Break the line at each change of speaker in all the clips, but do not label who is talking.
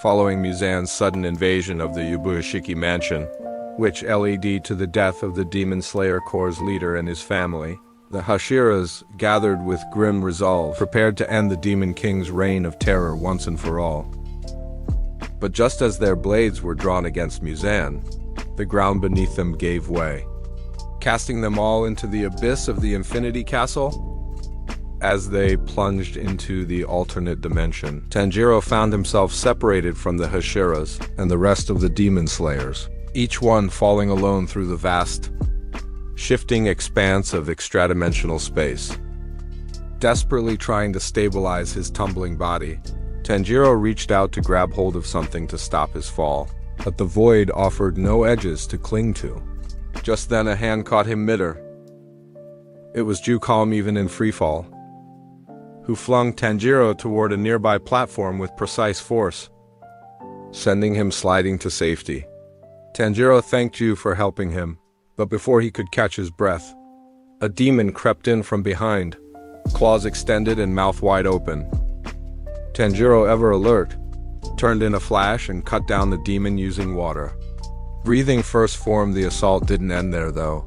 following Muzan's sudden invasion of the Yubashiki mansion, which led to the death of the Demon Slayer Corps' leader and his family. The Hashiras gathered with grim resolve, prepared to end the Demon King's reign of terror once and for all. But just as their blades were drawn against Muzan, the ground beneath them gave way, casting them all into the abyss of the Infinity Castle. As they plunged into the alternate dimension, Tanjiro found himself separated from the Hashiras and the rest of the Demon Slayers, each one falling alone through the vast, shifting expanse of extradimensional space. Desperately trying to stabilize his tumbling body, Tanjiro reached out to grab hold of something to stop his fall, but the void offered no edges to cling to. Just then a hand caught him midair. It was Jucom, even in freefall, who flung Tanjiro toward a nearby platform with precise force, sending him sliding to safety. Tanjiro thanked Ju for helping him, but before he could catch his breath, a demon crept in from behind, claws extended and mouth wide open. Tanjiro, ever alert, turned in a flash and cut down the demon using water. Breathing first form, the assault didn't end there though.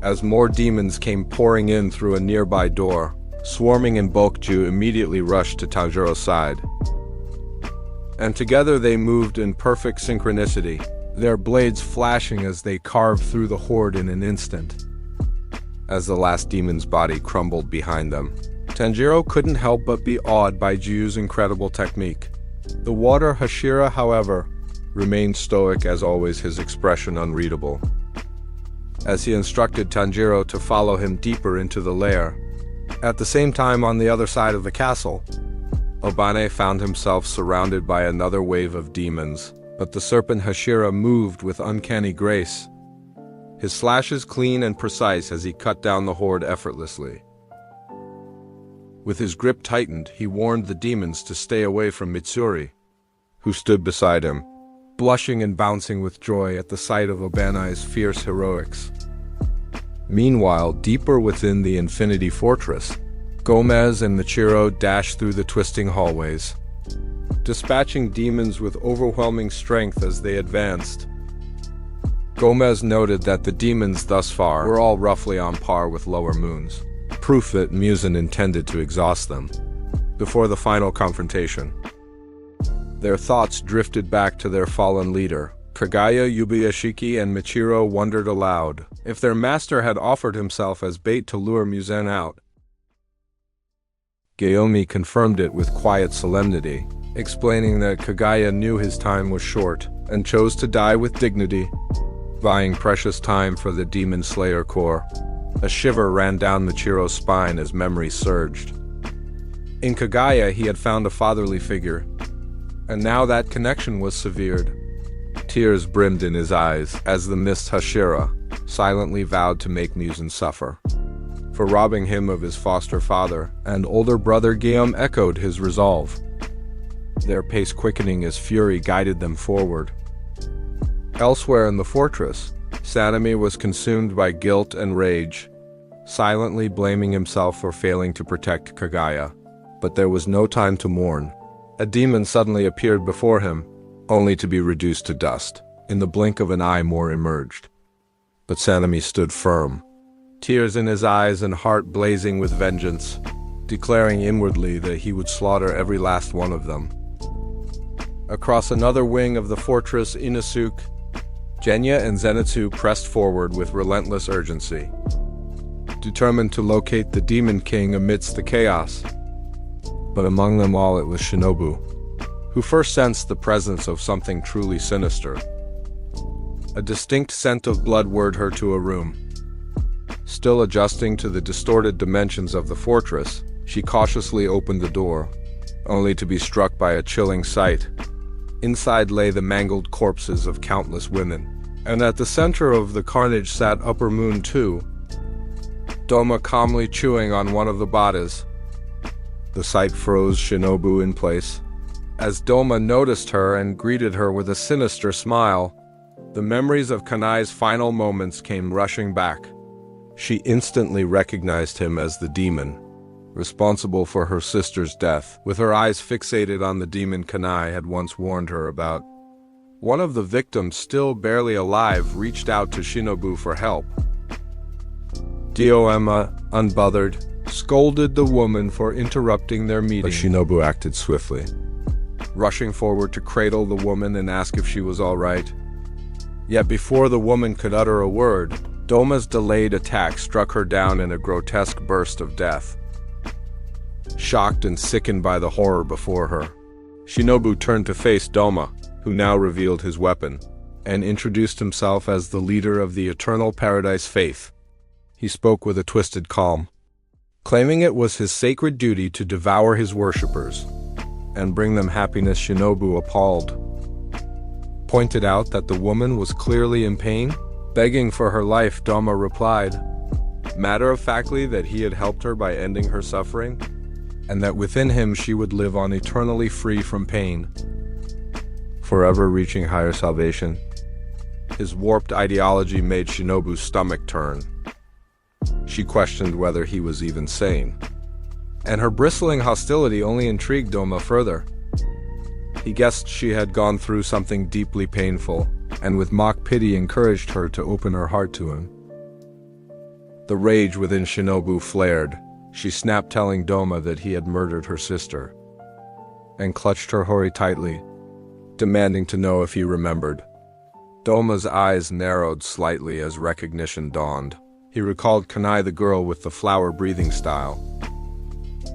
As more demons came pouring in through a nearby door, swarming in bulk, Ju immediately rushed to Tanjiro's side. And together they moved in perfect synchronicity, their blades flashing as they carved through the horde in an instant. As the last demon's body crumbled behind them, Tanjiro couldn't help but be awed by Ju's incredible technique. The water Hashira, however, remained stoic as always, his expression unreadable. As he instructed Tanjiro to follow him deeper into the lair. At the same time, on the other side of the castle, Obane found himself surrounded by another wave of demons, but the serpent Hashira moved with uncanny grace, his slashes clean and precise as he cut down the horde effortlessly. With his grip tightened, he warned the demons to stay away from Mitsuri, who stood beside him, blushing and bouncing with joy at the sight of Obane's fierce heroics. Meanwhile, deeper within the Infinity Fortress, Gomez and Michiro dashed through the twisting hallways, dispatching demons with overwhelming strength as they advanced. Gomez noted that the demons thus far were all roughly on par with lower moons, proof that Muzan intended to exhaust them before the final confrontation. Their thoughts drifted back to their fallen leader. Kagaya, Yubashiki, and Michiro wondered aloud if their master had offered himself as bait to lure Muzan out. Gayomi confirmed it with quiet solemnity, explaining that Kagaya knew his time was short and chose to die with dignity, buying precious time for the Demon Slayer Corps. A shiver ran down Michiro's spine as memory surged. In Kagaya, he had found a fatherly figure, and now that connection was severed. Tears brimmed in his eyes as the Mist Hashira silently vowed to make Muzan suffer for robbing him of his foster father, and older brother Guillaume echoed his resolve, their pace quickening as fury guided them forward. Elsewhere in the fortress, Sanemi was consumed by guilt and rage, silently blaming himself for failing to protect Kagaya. But there was no time to mourn. A demon suddenly appeared before him, only to be reduced to dust. In the blink of an eye, more emerged. But Sanemi stood firm, tears in his eyes and heart blazing with vengeance, declaring inwardly that he would slaughter every last one of them. Across another wing of the fortress, Inosuke, Genya and Zenitsu pressed forward with relentless urgency, determined to locate the Demon King amidst the chaos. But among them all it was Shinobu, who first sensed the presence of something truly sinister. A distinct scent of blood lured her to a room. Still adjusting to the distorted dimensions of the fortress, she cautiously opened the door, only to be struck by a chilling sight. Inside lay the mangled corpses of countless women, and at the center of the carnage sat Upper Moon 2, Doma calmly chewing on one of the bodies. The sight froze Shinobu in place. As Doma noticed her and greeted her with a sinister smile, the memories of Kanai's final moments came rushing back. She instantly recognized him as the demon, responsible for her sister's death, with her eyes fixated on the demon Kanai had once warned her about. One of the victims, still barely alive, reached out to Shinobu for help. Dioema, unbothered, scolded the woman for interrupting their meeting. But Shinobu acted swiftly, rushing forward to cradle the woman and ask if she was all right. Yet before the woman could utter a word, Doma's delayed attack struck her down in a grotesque burst of death. Shocked and sickened by the horror before her, Shinobu turned to face Doma, who now revealed his weapon, and introduced himself as the leader of the Eternal Paradise Faith. He spoke with a twisted calm, claiming it was his sacred duty to devour his worshippers and bring them happiness. Shinobu, appalled, pointed out that the woman was clearly in pain, begging for her life. Doma replied, matter-of-factly, that he had helped her by ending her suffering, and that within him she would live on eternally free from pain, forever reaching higher salvation. His warped ideology made Shinobu's stomach turn. She questioned whether he was even sane, and her bristling hostility only intrigued Doma further. He guessed she had gone through something deeply painful, and with mock pity encouraged her to open her heart to him. The rage within Shinobu flared. She snapped, telling Doma that he had murdered her sister, and clutched her hori tightly, demanding to know if he remembered. Doma's eyes narrowed slightly as recognition dawned. He recalled Kanai, the girl with the flower-breathing style,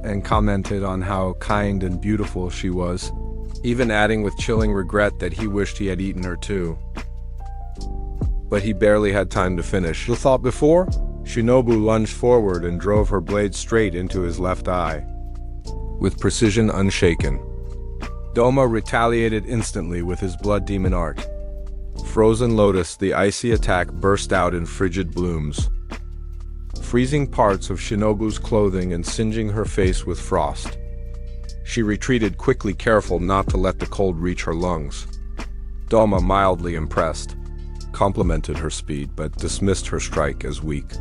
and commented on how kind and beautiful she was, even adding with chilling regret that he wished he had eaten her too. But he barely had time to finish the thought before Shinobu lunged forward and drove her blade straight into his left eye. With precision unshaken, Doma retaliated instantly with his blood demon art. Frozen Lotus, the icy attack burst out in frigid blooms, freezing parts of Shinobu's clothing and singeing her face with frost. She retreated quickly, careful not to let the cold reach her lungs. Doma, mildly impressed, complimented her speed but dismissed her strike as weak,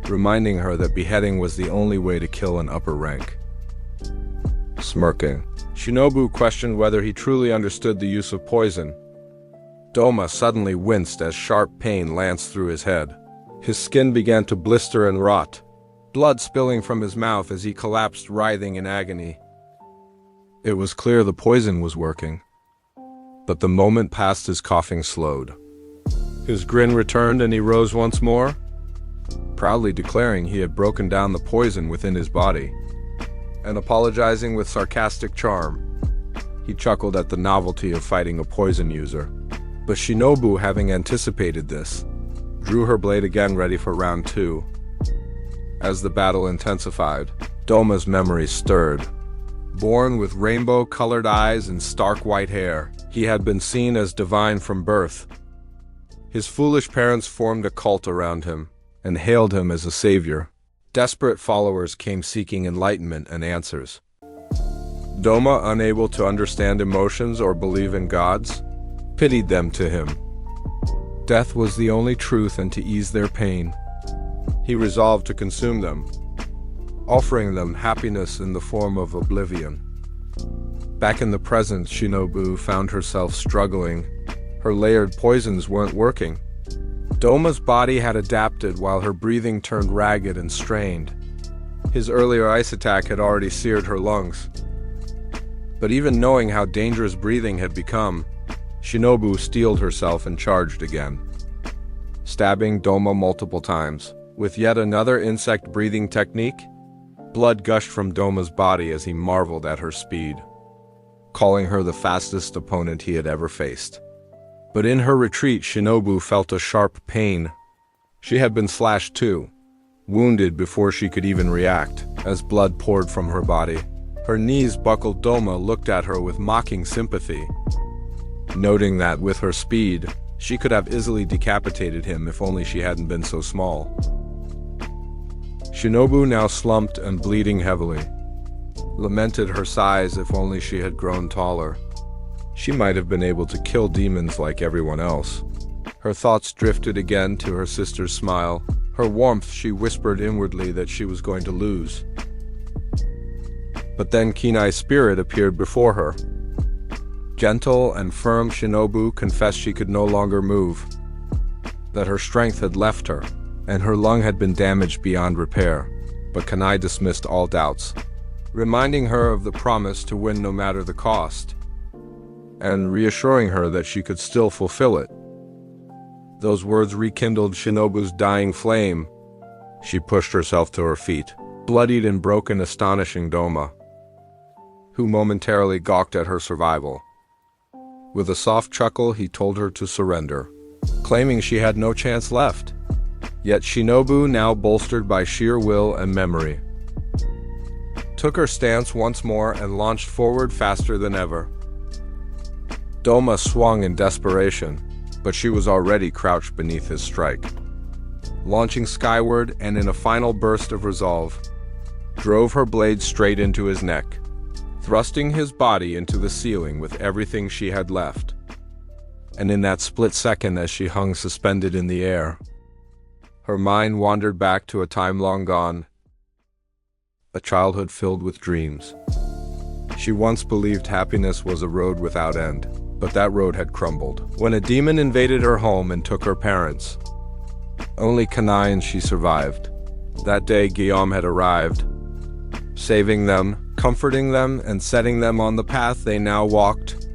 reminding her that beheading was the only way to kill an upper rank. Smirking, Shinobu questioned whether he truly understood the use of poison. Doma suddenly winced as sharp pain lanced through his head. His skin began to blister and rot, blood spilling from his mouth as he collapsed, writhing in agony. It was clear the poison was working, but the moment passed, his coughing slowed. His grin returned and he rose once more, proudly declaring he had broken down the poison within his body, and apologizing with sarcastic charm. He chuckled at the novelty of fighting a poison user, but Shinobu, having anticipated this, drew her blade again, ready for round two. As the battle intensified, Doma's memory stirred. Born with rainbow-colored eyes and stark white hair, he had been seen as divine from birth. His foolish parents formed a cult around him and hailed him as a savior. Desperate followers came seeking enlightenment and answers. Doma, unable to understand emotions or believe in gods, pitied them to him. Death was the only truth, and to ease their pain, he resolved to consume them, offering them happiness in the form of oblivion. Back in the present, Shinobu found herself struggling. Her layered poisons weren't working. Doma's body had adapted while her breathing turned ragged and strained. His earlier ice attack had already seared her lungs. But even knowing how dangerous breathing had become, Shinobu steeled herself and charged again, stabbing Doma multiple times. With yet another insect-breathing technique, blood gushed from Doma's body as he marveled at her speed, calling her the fastest opponent he had ever faced. But in her retreat, Shinobu felt a sharp pain. She had been slashed too, wounded before she could even react, as blood poured from her body. Her knees buckled. Doma looked at her with mocking sympathy, noting that with her speed, she could have easily decapitated him if only she hadn't been so small. Shinobu, now slumped and bleeding heavily, lamented her size. If only she had grown taller, she might have been able to kill demons like everyone else. Her thoughts drifted again to her sister's smile, her warmth. She whispered inwardly that she was going to lose. But then Kinai's spirit appeared before her. Gentle and firm, Shinobu confessed she could no longer move, that her strength had left her, and her lung had been damaged beyond repair. But Kanai dismissed all doubts, reminding her of the promise to win no matter the cost, and reassuring her that she could still fulfill it. Those words rekindled Shinobu's dying flame. She pushed herself to her feet, bloodied and broken, astonishing Doma, who momentarily gawked at her survival. With a soft chuckle, he told her to surrender, claiming she had no chance left. Yet Shinobu, now bolstered by sheer will and memory, took her stance once more and launched forward faster than ever. Doma swung in desperation, but she was already crouched beneath his strike. Launching skyward and in a final burst of resolve, drove her blade straight into his neck, thrusting his body into the ceiling with everything she had left. And in that split second, as she hung suspended in the air, her mind wandered back to a time long gone, a childhood filled with dreams. She once believed happiness was a road without end, but that road had crumbled when a demon invaded her home and took her parents. Only Kanai and she survived. That day, Guillaume had arrived, saving them, comforting them, and setting them on the path they now walked.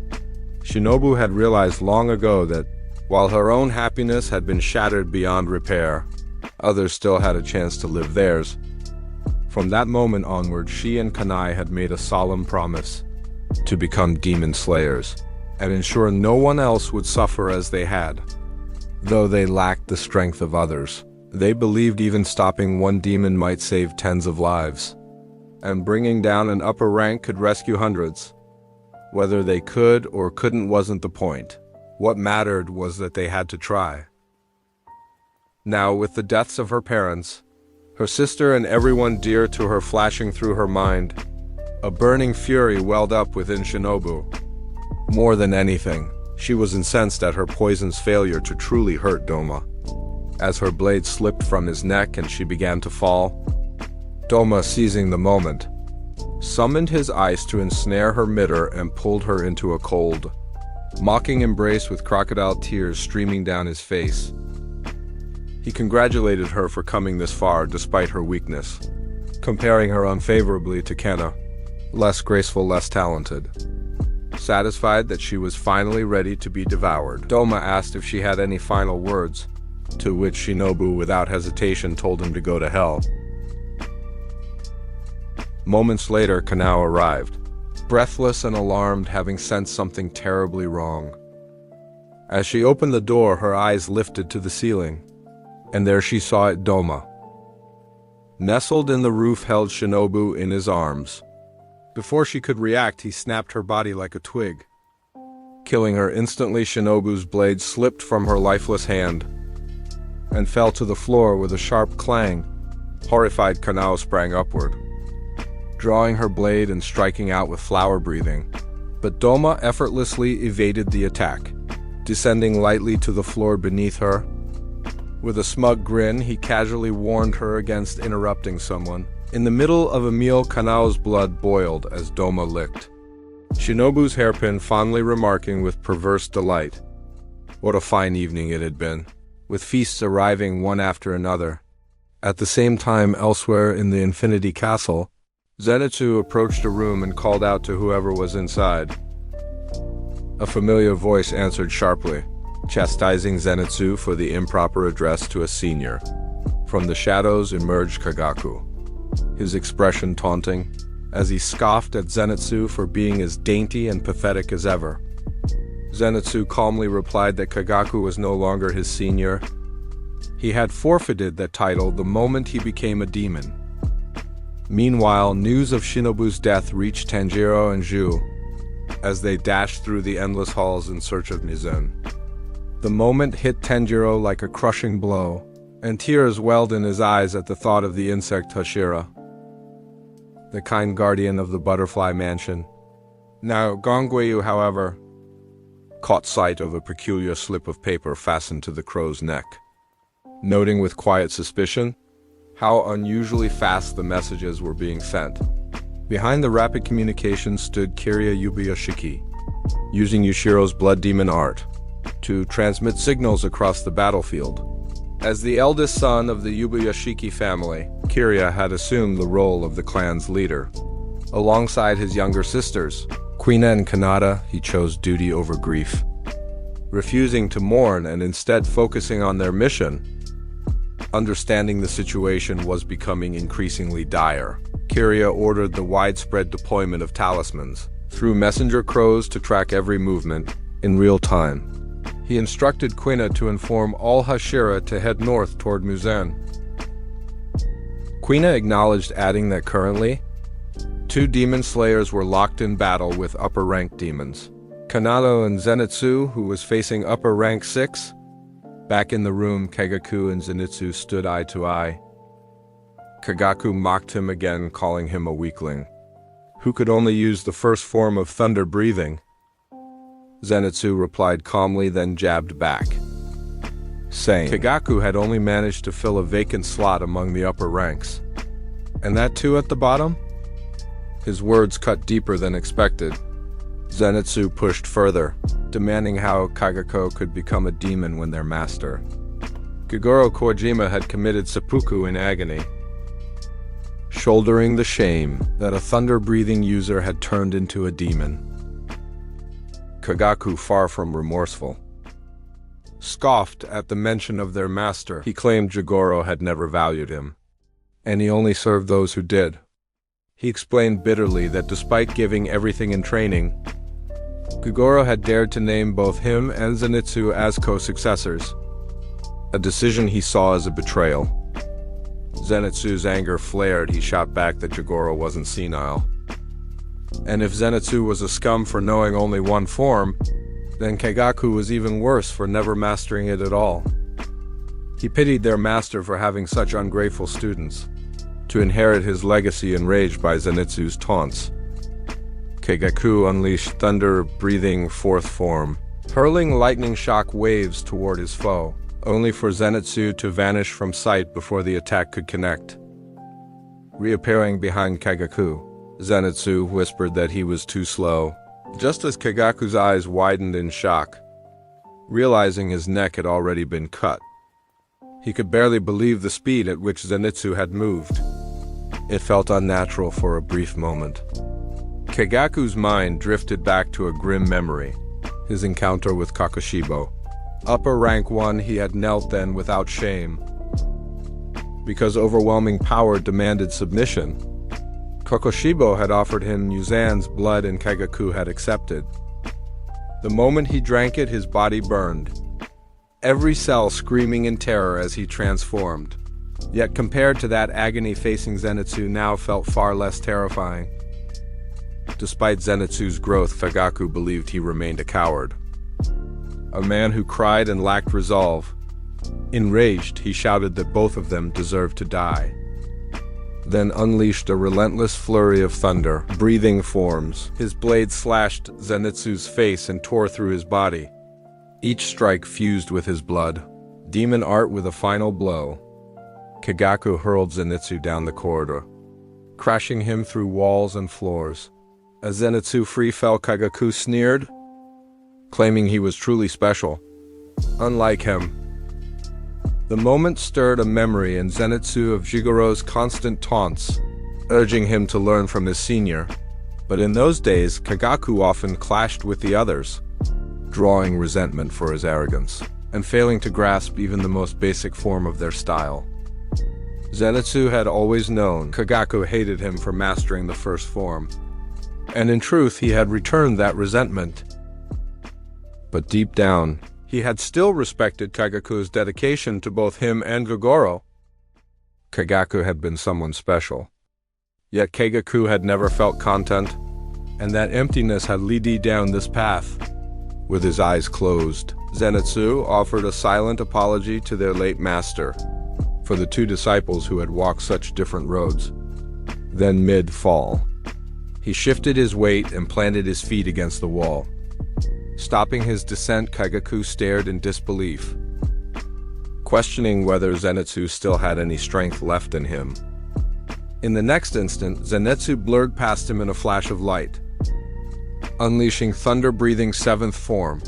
Shinobu had realized long ago that, while her own happiness had been shattered beyond repair, others still had a chance to live theirs. From that moment onward, she and Kanai had made a solemn promise to become demon slayers and ensure no one else would suffer as they had. Though they lacked the strength of others, they believed even stopping one demon might save tens of lives, and bringing down an upper rank could rescue hundreds. Whether they could or couldn't wasn't the point. What mattered was that they had to try. Now, with the deaths of her parents, her sister, and everyone dear to her flashing through her mind, a burning fury welled up within Shinobu. More than anything, she was incensed at her poison's failure to truly hurt Doma. As her blade slipped from his neck and she began to fall, Doma, seizing the moment, summoned his ice to ensnare her mitter and pulled her into a cold, mocking embrace with crocodile tears streaming down his face. He congratulated her for coming this far despite her weakness, comparing her unfavorably to Kenna, less graceful, less talented. Satisfied that she was finally ready to be devoured, Doma asked if she had any final words, to which Shinobu without hesitation told him to go to hell. Moments later, Kanao arrived, breathless and alarmed, having sensed something terribly wrong. As she opened the door, her eyes lifted to the ceiling, and there she saw it, Doma. Nestled in the roof, held Shinobu in his arms. Before she could react, he snapped her body like a twig, killing her instantly. Shinobu's blade slipped from her lifeless hand and fell to the floor with a sharp clang. Horrified, Kanao sprang upward, drawing her blade and striking out with flower breathing. But Doma effortlessly evaded the attack, descending lightly to the floor beneath her. With a smug grin, he casually warned her against interrupting someone. In the middle of a meal, Kanao's blood boiled as Doma licked Shinobu's hairpin, fondly remarking with perverse delight, what a fine evening it had been, with feasts arriving one after another. At the same time, elsewhere in the Infinity Castle, Zenitsu approached a room and called out to whoever was inside. A familiar voice answered sharply, chastising Zenitsu for the improper address to a senior. From the shadows emerged Kagaku, his expression taunting, as he scoffed at Zenitsu for being as dainty and pathetic as ever. Zenitsu calmly replied that Kagaku was no longer his senior. He had forfeited that title the moment he became a demon. Meanwhile, news of Shinobu's death reached Tanjiro and Zhu as they dashed through the endless halls in search of Nizun. The moment hit Tanjiro like a crushing blow, and tears welled in his eyes at the thought of the insect Hashira, the kind guardian of the butterfly mansion. Now, Gonggueyu, however, caught sight of a peculiar slip of paper fastened to the crow's neck. Noting with quiet suspicion how unusually fast the messages were being sent, Behind the rapid communication stood Kirya Yubuyoshiki, using Yushiro's blood demon art to transmit signals across the battlefield. As the eldest son of the Yubuyoshiki family, Kirya had assumed the role of the clan's leader. Alongside his younger sisters, Kuina and Kanata, he chose duty over grief. Refusing to mourn and instead focusing on their mission, understanding the situation was becoming increasingly dire. Kirya ordered the widespread deployment of talismans through messenger crows to track every movement in real time. He instructed Kuina to inform all Hashira to head north toward Muzan. Kuina acknowledged, adding that currently, 2 demon slayers were locked in battle with upper-rank demons. Kanado and Zenitsu, who was facing upper-rank 6. Back in the room, Kagaku and Zenitsu stood eye to eye. Kagaku mocked him again, calling him a weakling, who could only use the first form of thunder breathing. Zenitsu replied calmly, then jabbed back, saying Kagaku had only managed to fill a vacant slot among the upper ranks. And that too at the bottom? His words cut deeper than expected. Zenitsu pushed further, demanding how Kagako could become a demon when their master, Kogoro Kojima, had committed seppuku in agony, shouldering the shame that a thunder-breathing user had turned into a demon. Kagaku, far from remorseful, scoffed at the mention of their master. He claimed Jigoro had never valued him, and he only served those who did. He explained bitterly that despite giving everything in training, Kogoro had dared to name both him and Zenitsu as co-successors, a decision he saw as a betrayal. Zenitsu's anger flared. He shot back that Jigoro wasn't senile. And if Zenitsu was a scum for knowing only one form, then Kagaku was even worse for never mastering it at all. He pitied their master for having such ungrateful students, to inherit his legacy enraged by Zenitsu's taunts. Kagaku unleashed thunder-breathing 4th form, hurling lightning shock waves toward his foe, only for Zenitsu to vanish from sight before the attack could connect. Reappearing behind Kagaku, Zenitsu whispered that he was too slow, just as Kagaku's eyes widened in shock, realizing his neck had already been cut. He could barely believe the speed at which Zenitsu had moved. It felt unnatural for a brief moment. Kagaku's mind drifted back to a grim memory, his encounter with Kakoshibo. Upper rank 1, he had knelt then without shame. Because overwhelming power demanded submission, Kakoshibo had offered him Yuzan's blood and Kagaku had accepted. The moment he drank it, his body burned, every cell screaming in terror as he transformed. Yet compared to that agony facing Zenitsu now felt far less terrifying. Despite Zenitsu's growth, Kagaku believed he remained a coward, a man who cried and lacked resolve. Enraged, he shouted that both of them deserved to die, then unleashed a relentless flurry of thunder, breathing forms. His blade slashed Zenitsu's face and tore through his body. Each strike fused with his blood. Demon art with a final blow. Kagaku hurled Zenitsu down the corridor, crashing him through walls and floors. As Zenitsu free fell, Kagaku sneered, claiming he was truly special, unlike him. The moment stirred a memory in Zenitsu of Jigoro's constant taunts, urging him to learn from his senior. But in those days, Kagaku often clashed with the others, drawing resentment for his arrogance, and failing to grasp even the most basic form of their style. Zenitsu had always known Kagaku hated him for mastering the first form, and in truth he had returned that resentment. But deep down, he had still respected Kagaku's dedication to both him and Gogoro. Kagaku had been someone special. Yet Kagaku had never felt content, and that emptiness had led down this path. With his eyes closed, Zenitsu offered a silent apology to their late master for the 2 disciples who had walked such different roads. Then mid-fall, he shifted his weight and planted his feet against the wall. Stopping his descent, Kagaku stared in disbelief, questioning whether Zenitsu still had any strength left in him. In the next instant, Zenitsu blurred past him in a flash of light, unleashing thunder-breathing seventh form.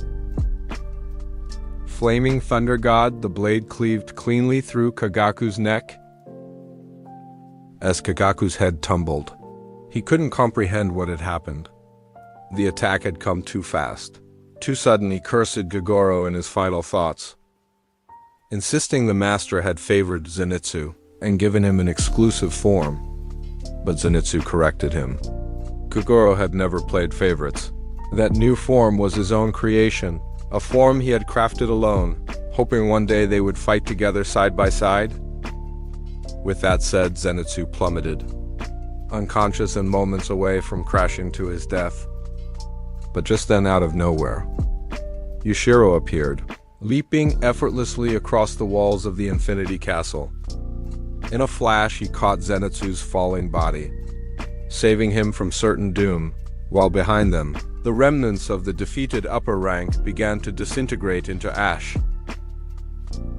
Flaming Thunder God, the blade cleaved cleanly through Kagaku's neck. As Kagaku's head tumbled, he couldn't comprehend what had happened. The attack had come too fast. Too sudden, he cursed Kagoro in his final thoughts, insisting the master had favored Zenitsu and given him an exclusive form. But Zenitsu corrected him. Kagoro had never played favorites. That new form was his own creation, a form he had crafted alone, hoping one day they would fight together side by side. With that said, Zenitsu plummeted, unconscious and moments away from crashing to his death. But just then, out of nowhere, Yushiro appeared, leaping effortlessly across the walls of the Infinity Castle. In a flash, he caught Zenitsu's falling body, saving him from certain doom, while behind them, the remnants of the defeated upper rank began to disintegrate into ash.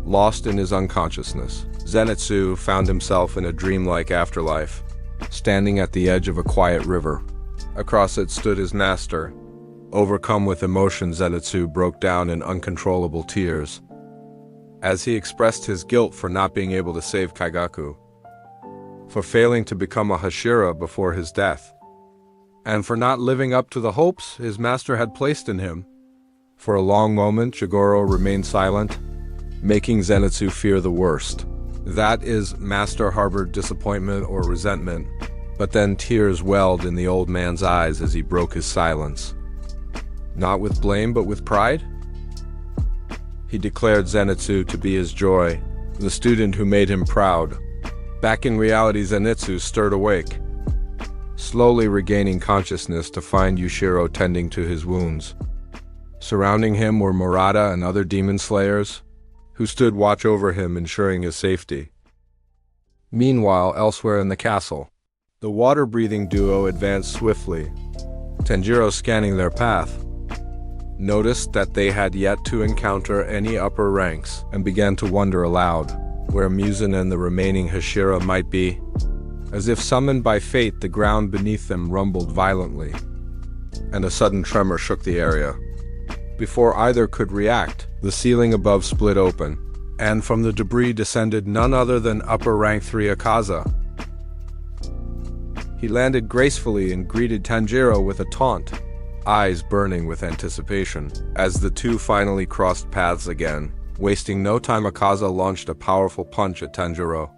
Lost in his unconsciousness, Zenitsu found himself in a dreamlike afterlife, standing at the edge of a quiet river. Across it stood his master. Overcome with emotion, Zenitsu broke down in uncontrollable tears, as he expressed his guilt for not being able to save Kagaku, for failing to become a Hashira before his death, and for not living up to the hopes his master had placed in him. For a long moment, Jigoro remained silent, making Zenitsu fear the worst. That is, master harbored disappointment or resentment, but then tears welled in the old man's eyes as he broke his silence. Not with blame, but with pride? He declared Zenitsu to be his joy, the student who made him proud. Back in reality, Zenitsu stirred awake, slowly regaining consciousness to find Yushiro tending to his wounds. Surrounding him were Murata and other demon slayers, who stood watch over him, ensuring his safety. Meanwhile, elsewhere in the castle, the water-breathing duo advanced swiftly. Tanjiro, scanning their path, noticed that they had yet to encounter any upper ranks and began to wonder aloud where Muzan and the remaining Hashira might be. As if summoned by fate, the ground beneath them rumbled violently, and a sudden tremor shook the area. Before either could react, the ceiling above split open, and from the debris descended none other than upper rank 3 Akaza. He landed gracefully and greeted Tanjiro with a taunt, eyes burning with anticipation. As the two finally crossed paths again, wasting no time, Akaza launched a powerful punch at Tanjiro,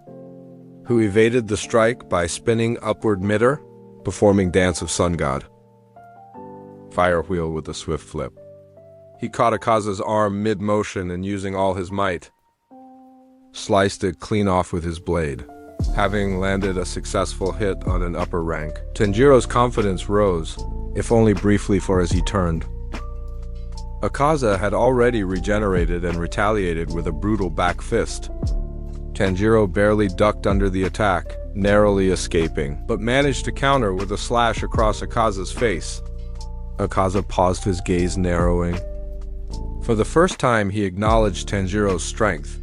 who evaded the strike by spinning upward midair, performing Dance of Sun God. Fire Wheel with a swift flip. He caught Akaza's arm mid-motion and, using all his might, sliced it clean off with his blade. Having landed a successful hit on an upper rank, Tanjiro's confidence rose, if only briefly, for as he turned, Akaza had already regenerated and retaliated with a brutal back fist. Tanjiro barely ducked under the attack, narrowly escaping, but managed to counter with a slash across Akaza's face. Akaza paused, his gaze narrowing. For the first time, he acknowledged Tanjiro's strength,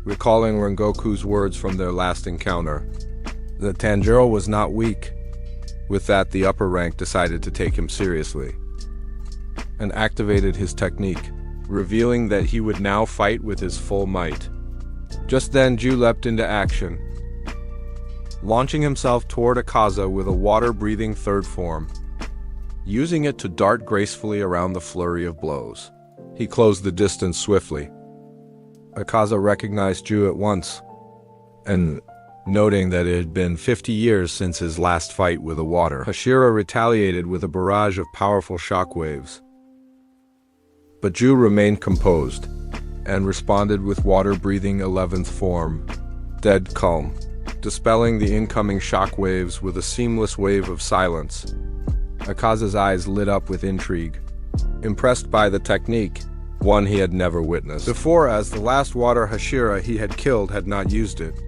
recalling Rengoku's words from their last encounter, that Tanjiro was not weak. With that, the upper rank decided to take him seriously, and activated his technique, revealing that he would now fight with his full might. Just then, Ju leapt into action, launching himself toward Akaza with a water-breathing third form, using it to dart gracefully around the flurry of blows. He closed the distance swiftly. Akaza recognized Ju at once, and noting that it had been 50 years since his last fight with a water, Hashira retaliated with a barrage of powerful shockwaves. But Ju remained composed, and responded with water-breathing 11th form, dead calm, dispelling the incoming shockwaves with a seamless wave of silence. Akaza's eyes lit up with intrigue, impressed by the technique, one he had never witnessed before, as the last water Hashira he had killed had not used it.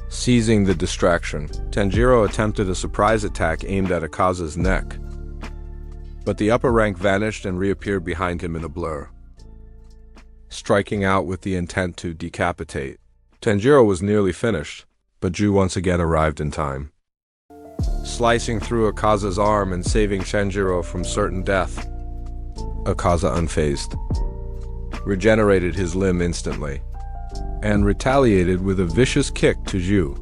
Seizing the distraction, Tanjiro attempted a surprise attack aimed at Akaza's neck, but the upper rank vanished and reappeared behind him in a blur, striking out with the intent to decapitate. Tanjiro was nearly finished, But Ju once again arrived in time, slicing through Akaza's arm and saving Tanjiro from certain death. Akaza, unfazed, regenerated his limb instantly, and retaliated with a vicious kick to Ju,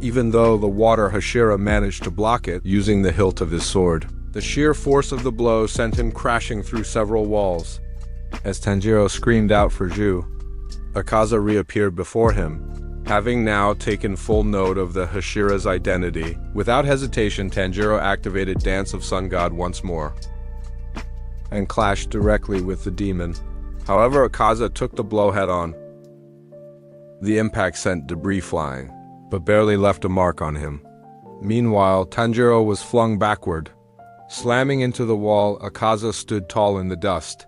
even though the water Hashira managed to block it using the hilt of his sword. The sheer force of the blow sent him crashing through several walls. As Tanjiro screamed out for Ju, Akaza reappeared before him, having now taken full note of the Hashira's identity. Without hesitation, Tanjiro activated Dance of Sun God once more, and clashed directly with the demon. However, Akaza took the blow head-on. The impact sent debris flying, but barely left a mark on him. Meanwhile, Tanjiro was flung backward. Slamming into the wall, Akaza stood tall in the dust,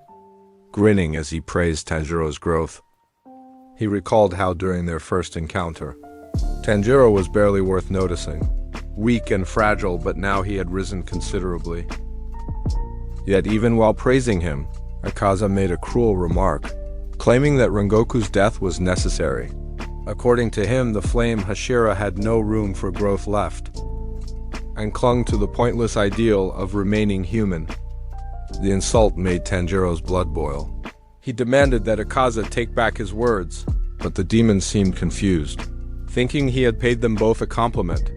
grinning as he praised Tanjiro's growth. He recalled how during their first encounter, Tanjiro was barely worth noticing, weak and fragile, but now he had risen considerably. Yet even while praising him, Akaza made a cruel remark, claiming that Rengoku's death was necessary. According to him, the flame Hashira had no room for growth left, and clung to the pointless ideal of remaining human. The insult made Tanjiro's blood boil. He demanded that Akaza take back his words, but the demon seemed confused, thinking he had paid them both a compliment.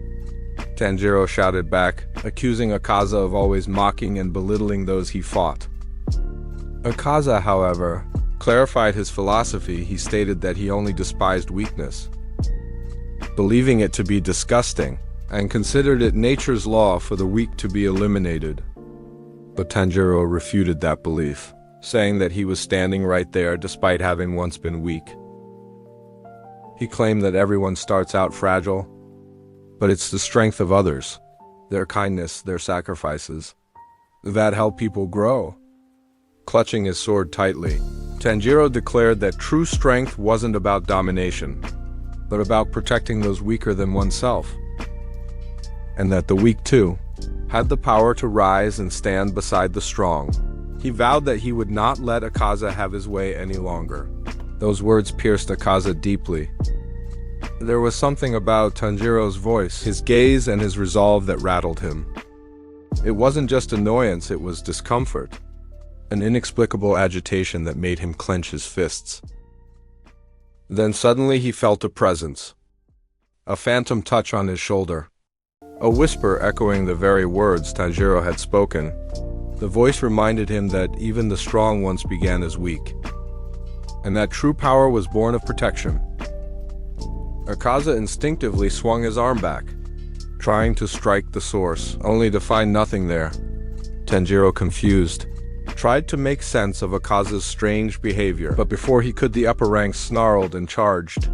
Tanjiro shouted back, accusing Akaza of always mocking and belittling those he fought. Akaza, however, clarified his philosophy. He stated that he only despised weakness, believing it to be disgusting, and considered it nature's law for the weak to be eliminated. But Tanjiro refuted that belief, saying that he was standing right there despite having once been weak. He claimed that everyone starts out fragile, but it's the strength of others, their kindness, their sacrifices, that help people grow. Clutching his sword tightly, Tanjiro declared that true strength wasn't about domination, but about protecting those weaker than oneself, and that the weak, too, had the power to rise and stand beside the strong. He vowed that he would not let Akaza have his way any longer. Those words pierced Akaza deeply. There was something about Tanjiro's voice, his gaze, and his resolve that rattled him. It wasn't just annoyance, it was discomfort, an inexplicable agitation that made him clench his fists. Then suddenly he felt a presence, a phantom touch on his shoulder, a whisper echoing the very words Tanjiro had spoken. The voice reminded him that even the strong once began as weak, and that true power was born of protection. Akaza instinctively swung his arm back, trying to strike the source, only to find nothing there. Tanjiro, confused, tried to make sense of Akaza's strange behavior, but before he could, the upper ranks snarled and charged.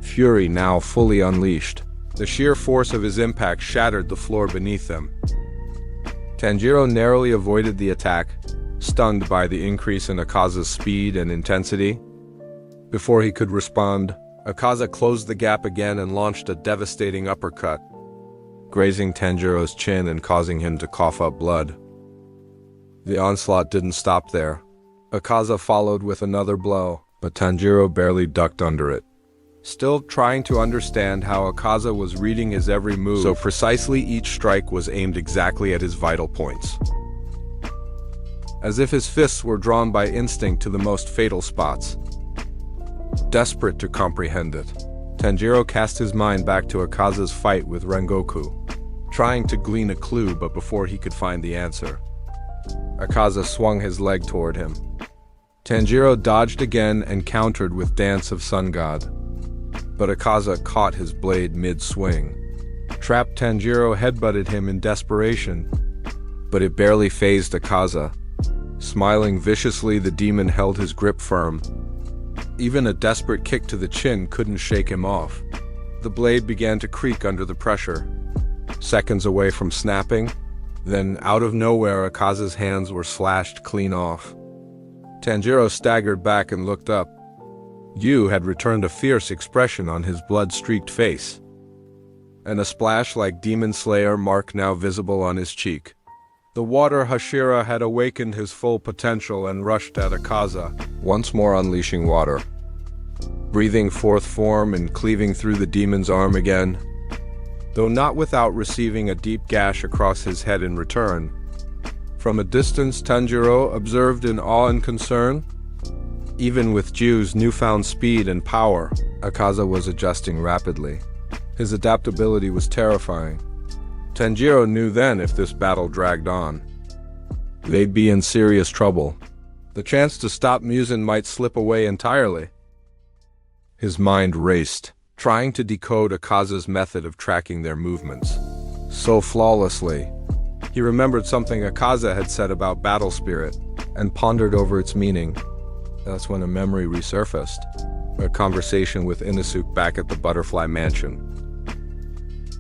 Fury now fully unleashed, the sheer force of his impact shattered the floor beneath them. Tanjiro narrowly avoided the attack, stunned by the increase in Akaza's speed and intensity. Before he could respond, Akaza closed the gap again and launched a devastating uppercut, grazing Tanjiro's chin and causing him to cough up blood. The onslaught didn't stop there. Akaza followed with another blow, but Tanjiro barely ducked under it. Still trying to understand how Akaza was reading his every move so precisely, each strike was aimed exactly at his vital points, as if his fists were drawn by instinct to the most fatal spots. Desperate to comprehend it, Tanjiro cast his mind back to Akaza's fight with Rengoku, trying to glean a clue, but before he could find the answer, Akaza swung his leg toward him. Tanjiro dodged again and countered with Dance of Sun God, but Akaza caught his blade mid-swing. Trapped Tanjiro headbutted him in desperation, but it barely fazed Akaza. Smiling viciously, the demon held his grip firm. Even a desperate kick to the chin couldn't shake him off. The blade began to creak under the pressure, seconds away from snapping. Then, out of nowhere, Akaza's hands were slashed clean off. Tanjiro staggered back and looked up. Yu had returned a fierce expression on his blood-streaked face, and a splash like Demon Slayer mark now visible on his cheek. The water Hashira had awakened his full potential and rushed at Akaza, once more unleashing water. breathing forth form and cleaving through the demon's arm again, though not without receiving a deep gash across his head in return. From a distance, Tanjiro observed in awe and concern. Even with Ju's newfound speed and power, Akaza was adjusting rapidly. His adaptability was terrifying. Tanjiro knew then if this battle dragged on, they'd be in serious trouble. The chance to stop Muzan might slip away entirely. His mind raced, trying to decode Akaza's method of tracking their movements so flawlessly. He remembered something Akaza had said about battle spirit and pondered over its meaning. That's when a memory resurfaced, a conversation with Inosuke back at the Butterfly Mansion.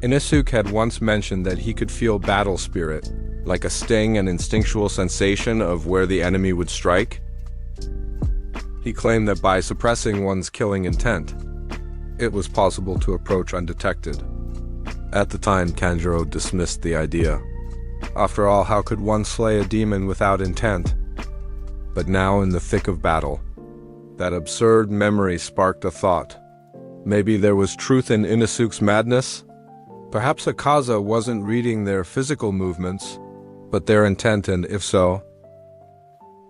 Inosuke had once mentioned that he could feel battle spirit, like a sting and instinctual sensation of where the enemy would strike. He claimed that by suppressing one's killing intent, it was possible to approach undetected. At the time, Tanjiro dismissed the idea. After all, how could one slay a demon without intent? But now, in the thick of battle, that absurd memory sparked a thought. Maybe there was truth in Inosuke's madness? Perhaps Akaza wasn't reading their physical movements, but their intent, and if so,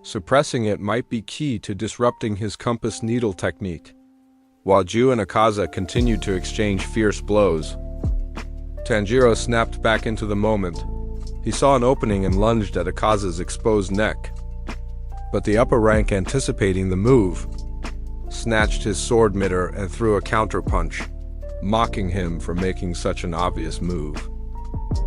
suppressing it might be key to disrupting his compass needle technique. While Ju and Akaza continued to exchange fierce blows, Tanjiro snapped back into the moment. He saw an opening and lunged at Akaza's exposed neck. But the upper rank, anticipating the move, snatched his sword mitter and threw a counterpunch, mocking him for making such an obvious move.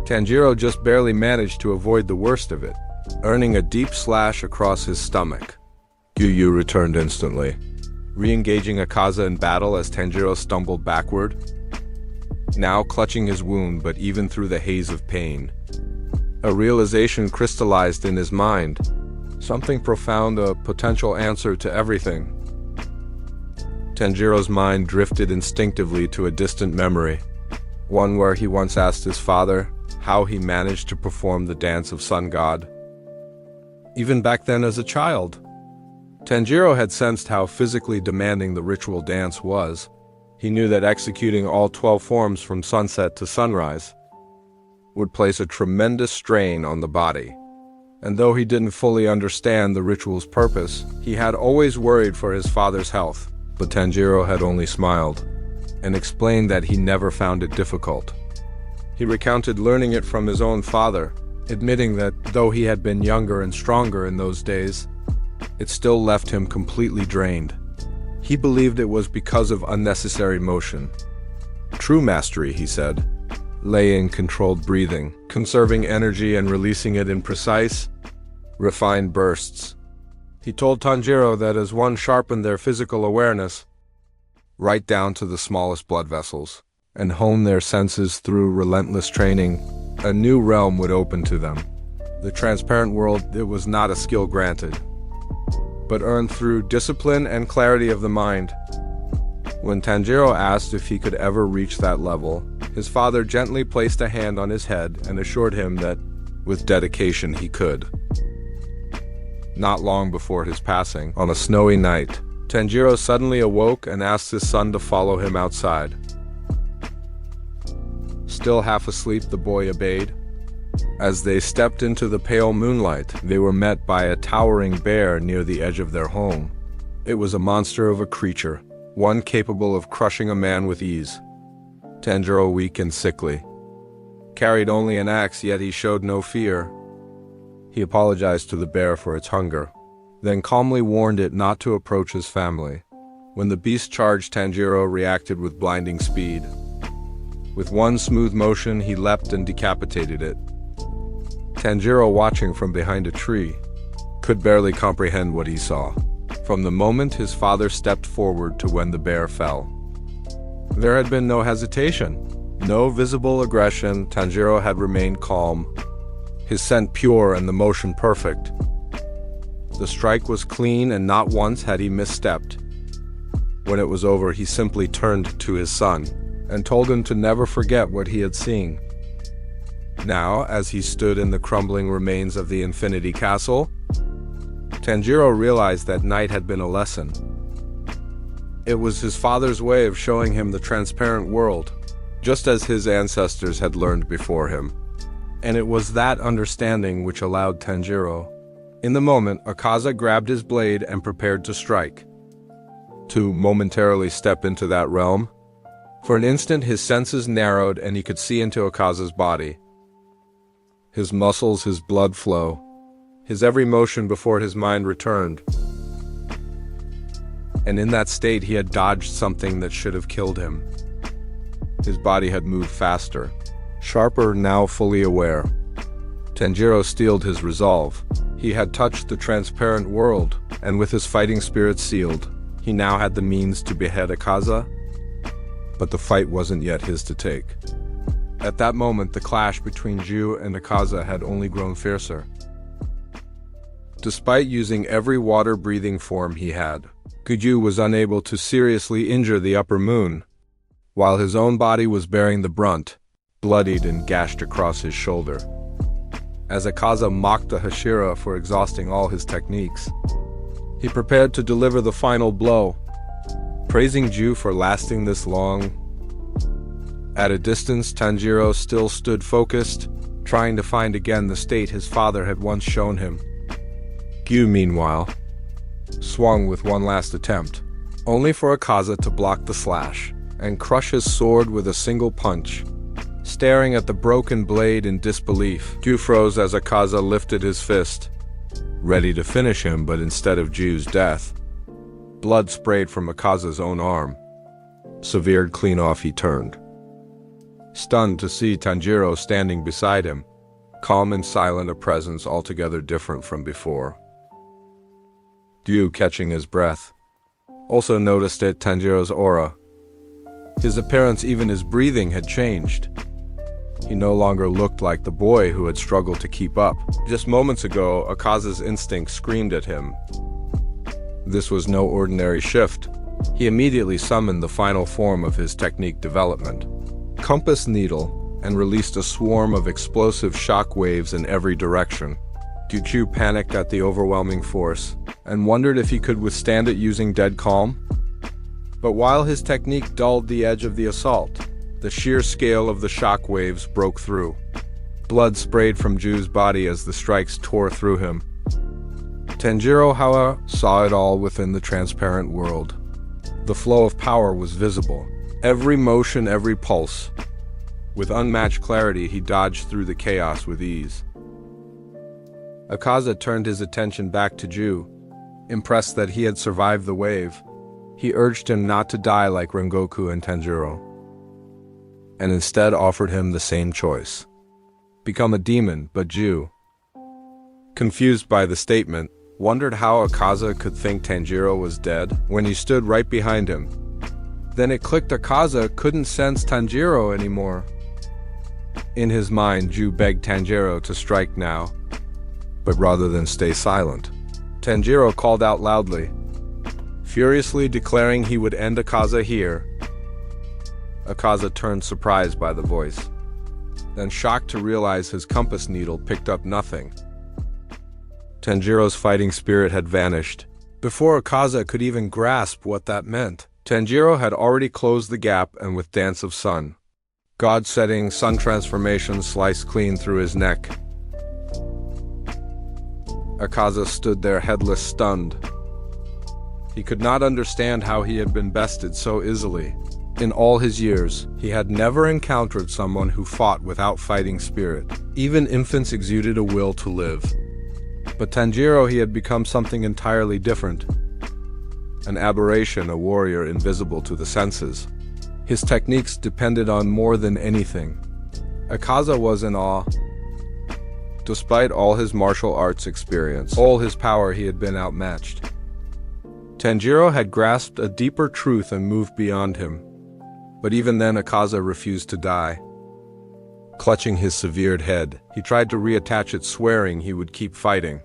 Tanjiro just barely managed to avoid the worst of it, earning a deep slash across his stomach. Yu returned instantly, re-engaging Akaza in battle as Tanjiro stumbled backward, now clutching his wound. But even through the haze of pain, a realization crystallized in his mind, something profound, a potential answer to everything. Tanjiro's mind drifted instinctively to a distant memory, one where he once asked his father how he managed to perform the dance of Sun God. Even back then as a child, Tanjiro had sensed how physically demanding the ritual dance was. He knew that executing all 12 forms from sunset to sunrise would place a tremendous strain on the body. And though he didn't fully understand the ritual's purpose, he had always worried for his father's health. But Tanjiro had only smiled and explained that he never found it difficult. He recounted learning it from his own father, admitting that though he had been younger and stronger in those days, it still left him completely drained. He believed it was because of unnecessary motion. True mastery, he said, lay in controlled breathing, conserving energy and releasing it in precise, refined bursts. He told Tanjiro that as one sharpened their physical awareness, right down to the smallest blood vessels, and honed their senses through relentless training, a new realm would open to them. The transparent world, it was not a skill granted, but earned through discipline and clarity of the mind. When Tanjiro asked if he could ever reach that level, his father gently placed a hand on his head and assured him that, with dedication, he could. Not long before his passing, on a snowy night, Tanjiro suddenly awoke and asked his son to follow him outside. Still half asleep, the boy obeyed. As they stepped into the pale moonlight, they were met by a towering bear near the edge of their home. It was a monster of a creature, one capable of crushing a man with ease. Tanjiro, weak and sickly, carried only an axe, yet he showed no fear. He apologized to the bear for its hunger, then calmly warned it not to approach his family. When the beast charged, Tanjiro reacted with blinding speed. With one smooth motion, he leapt and decapitated it. Tanjiro, watching from behind a tree, could barely comprehend what he saw, from the moment his father stepped forward to when the bear fell. There had been no hesitation, no visible aggression. Tanjiro had remained calm, his scent pure and the motion perfect. The strike was clean, and not once had he misstepped. When it was over, he simply turned to his son and told him to never forget what he had seen. Now, as he stood in the crumbling remains of the Infinity Castle, Tanjiro realized that night had been a lesson. It was his father's way of showing him the transparent world, just as his ancestors had learned before him. And it was that understanding which allowed Tanjiro. In the moment, Akaza grabbed his blade and prepared to strike. To momentarily step into that realm. For an instant, his senses narrowed and he could see into Akaza's body. His muscles, his blood flow, his every motion before his mind returned. And in that state, he had dodged something that should have killed him. His body had moved faster, sharper, now fully aware. Tanjiro steeled his resolve. He had touched the transparent world, and with his fighting spirit sealed, he now had the means to behead Akaza. But the fight wasn't yet his to take. At that moment, the clash between Ju and Akaza had only grown fiercer. Despite using every water-breathing form he had, Guju was unable to seriously injure the upper moon, while his own body was bearing the brunt, bloodied and gashed across his shoulder. As Akaza mocked the Hashira for exhausting all his techniques, he prepared to deliver the final blow, praising Ju for lasting this long. At a distance, Tanjiro still stood focused, trying to find again the state his father had once shown him. Gyu, meanwhile, swung with one last attempt, only for Akaza to block the slash and crush his sword with a single punch. Staring at the broken blade in disbelief, Ju froze as Akaza lifted his fist, ready to finish him, but instead of Ju's death, blood sprayed from Akaza's own arm. Severed clean off, he turned, stunned to see Tanjiro standing beside him, calm and silent, a presence altogether different from before. Gyu, catching his breath, also noticed it, Tanjiro's aura. His appearance, even his breathing, had changed. He no longer looked like the boy who had struggled to keep up. Just moments ago, Akaza's instinct screamed at him. This was no ordinary shift. He immediately summoned the final form of his technique development, Compass Needle, and released a swarm of explosive shock waves in every direction. Guchu panicked at the overwhelming force and wondered if he could withstand it using dead calm. But while his technique dulled the edge of the assault, the sheer scale of the shock waves broke through. Blood sprayed from Ju's body as the strikes tore through him. Tanjiro, however, saw it all within the transparent world. The flow of power was visible. Every motion, every pulse. With unmatched clarity, he dodged through the chaos with ease. Akaza turned his attention back to Ju. Impressed that he had survived the wave, he urged him not to die like Rengoku and Tanjiro, and instead offered him the same choice. Become a demon, but Ju, confused by the statement, wondered how Akaza could think Tanjiro was dead when he stood right behind him. Then it clicked, Akaza couldn't sense Tanjiro anymore. In his mind, Ju begged Tanjiro to strike now, but rather than stay silent, Tanjiro called out loudly, furiously declaring he would end Akaza here. Akaza turned, surprised by the voice, then shocked to realize his compass needle picked up nothing. Tanjiro's fighting spirit had vanished. Before Akaza could even grasp what that meant, Tanjiro had already closed the gap, and with Dance of Sun, God-setting sun transformation sliced clean through his neck. Akaza stood there headless, stunned. He could not understand how he had been bested so easily. In all his years, he had never encountered someone who fought without fighting spirit. Even infants exuded a will to live. But Tanjiro, he had become something entirely different. An aberration, a warrior invisible to the senses. His techniques depended on more than anything. Akaza was in awe. Despite all his martial arts experience, all his power, he had been outmatched. Tanjiro had grasped a deeper truth and moved beyond him. But even then, Akaza refused to die. Clutching his severed head, he tried to reattach it, swearing he would keep fighting.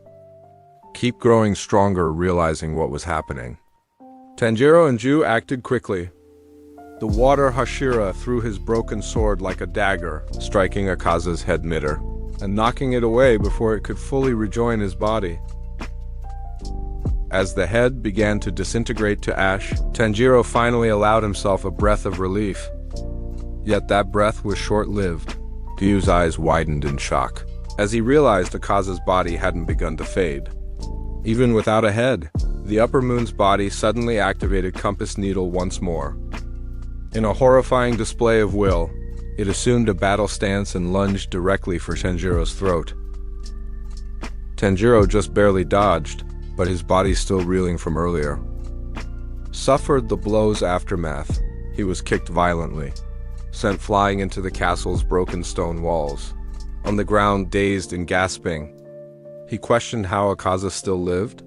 Keep growing stronger, realizing what was happening. Tanjiro and Ju acted quickly. The water Hashira threw his broken sword like a dagger, striking Akaza's head midair, and knocking it away before it could fully rejoin his body. As the head began to disintegrate to ash, Tanjiro finally allowed himself a breath of relief. Yet that breath was short-lived. Gyu's eyes widened in shock, as he realized Akaza's body hadn't begun to fade. Even without a head, the Upper Moon's body suddenly activated Compass Needle once more. In a horrifying display of will, it assumed a battle stance and lunged directly for Tanjiro's throat. Tanjiro just barely dodged, but his body still reeling from earlier. Suffered the blow's aftermath, he was kicked violently, sent flying into the castle's broken stone walls. On the ground, dazed and gasping, he questioned how Akaza still lived.